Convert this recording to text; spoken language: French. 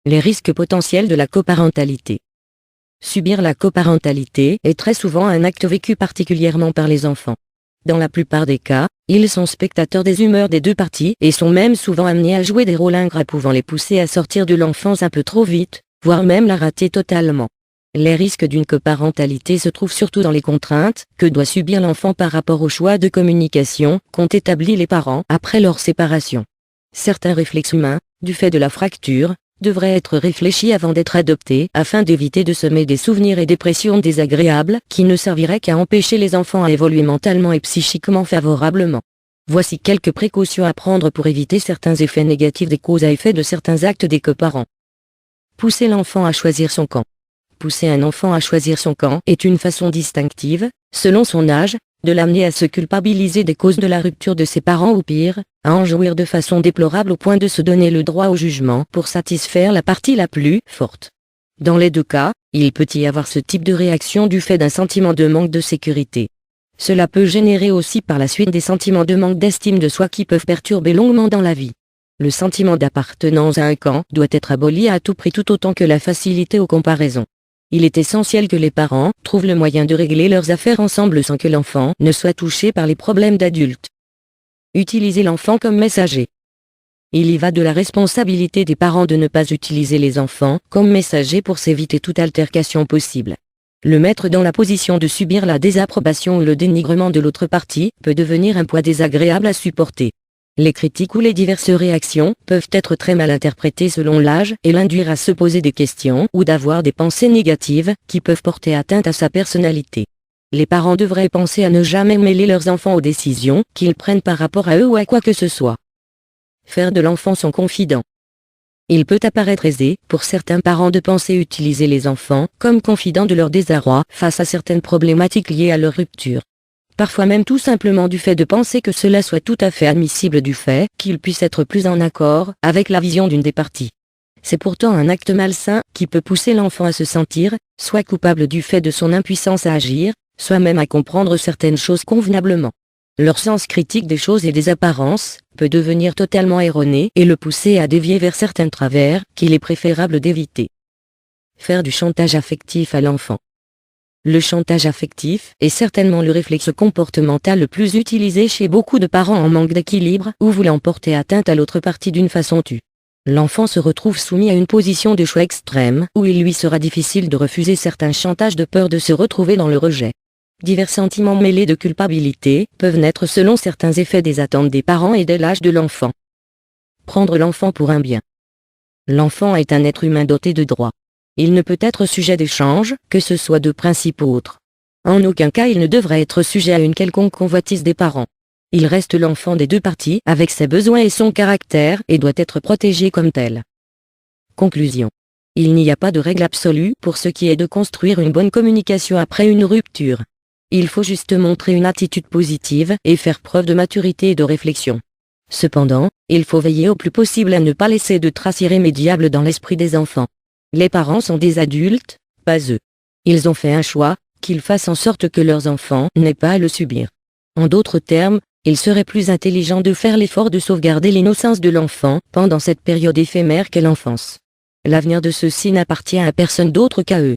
Les risques potentiels de la coparentalité. Subir la coparentalité est très souvent un acte vécu particulièrement par les enfants. Dans la plupart des cas, ils sont spectateurs des humeurs des deux parties et sont même souvent amenés à jouer des rôles ingrats pouvant les pousser à sortir de l'enfance un peu trop vite, voire même la rater totalement. Les risques d'une coparentalité se trouvent surtout dans les contraintes que doit subir l'enfant par rapport au choix de communication qu'ont établi les parents après leur séparation. Certains réflexes humains, du fait de la fracture, devraient être réfléchis avant d'être adoptés afin d'éviter de semer des souvenirs et des pressions désagréables qui ne serviraient qu'à empêcher les enfants à évoluer mentalement et psychiquement favorablement. Voici quelques précautions à prendre pour éviter certains effets négatifs des causes à effet de certains actes des coparents. Pousser l'enfant à choisir son camp. Pousser un enfant à choisir son camp est une façon distinctive, selon son âge, de l'amener à se culpabiliser des causes de la rupture de ses parents ou pire, à en jouir de façon déplorable au point de se donner le droit au jugement pour satisfaire la partie la plus forte. Dans les deux cas, il peut y avoir ce type de réaction du fait d'un sentiment de manque de sécurité. Cela peut générer aussi par la suite des sentiments de manque d'estime de soi qui peuvent perturber longuement dans la vie. Le sentiment d'appartenance à un camp doit être aboli à tout prix tout autant que la facilité aux comparaisons. Il est essentiel que les parents trouvent le moyen de régler leurs affaires ensemble sans que l'enfant ne soit touché par les problèmes d'adultes. Utiliser l'enfant comme messager. Il y va de la responsabilité des parents de ne pas utiliser les enfants comme messagers pour s'éviter toute altercation possible. Le mettre dans la position de subir la désapprobation ou le dénigrement de l'autre partie peut devenir un poids désagréable à supporter. Les critiques ou les diverses réactions peuvent être très mal interprétées selon l'âge et l'induire à se poser des questions ou d'avoir des pensées négatives qui peuvent porter atteinte à sa personnalité. Les parents devraient penser à ne jamais mêler leurs enfants aux décisions qu'ils prennent par rapport à eux ou à quoi que ce soit. Faire de l'enfant son confident. Il peut apparaître aisé pour certains parents de penser utiliser les enfants comme confidents de leur désarroi face à certaines problématiques liées à leur rupture. Parfois même tout simplement du fait de penser que cela soit tout à fait admissible du fait qu'ils puissent être plus en accord avec la vision d'une des parties. C'est pourtant un acte malsain qui peut pousser l'enfant à se sentir, soit coupable du fait de son impuissance à agir, soit même à comprendre certaines choses convenablement. Leur sens critique des choses et des apparences peut devenir totalement erroné et le pousser à dévier vers certains travers qu'il est préférable d'éviter. Faire du chantage affectif à l'enfant. Le chantage affectif est certainement le réflexe comportemental le plus utilisé chez beaucoup de parents en manque d'équilibre ou voulant porter atteinte à l'autre partie d'une façon tue. L'enfant se retrouve soumis à une position de choix extrême où il lui sera difficile de refuser certains chantages de peur de se retrouver dans le rejet. Divers sentiments mêlés de culpabilité peuvent naître selon certains effets des attentes des parents et de l'âge de l'enfant. Prendre l'enfant pour un bien. L'enfant est un être humain doté de droits. Il ne peut être sujet d'échange, que ce soit de principe ou autre. En aucun cas il ne devrait être sujet à une quelconque convoitise des parents. Il reste l'enfant des deux parties avec ses besoins et son caractère et doit être protégé comme tel. Conclusion. Il n'y a pas de règle absolue pour ce qui est de construire une bonne communication après une rupture. Il faut juste montrer une attitude positive et faire preuve de maturité et de réflexion. Cependant, il faut veiller au plus possible à ne pas laisser de traces irrémédiables dans l'esprit des enfants. Les parents sont des adultes, pas eux. Ils ont fait un choix, qu'ils fassent en sorte que leurs enfants n'aient pas à le subir. En d'autres termes, il serait plus intelligent de faire l'effort de sauvegarder l'innocence de l'enfant pendant cette période éphémère qu'est l'enfance. L'avenir de ceux-ci n'appartient à personne d'autre qu'à eux.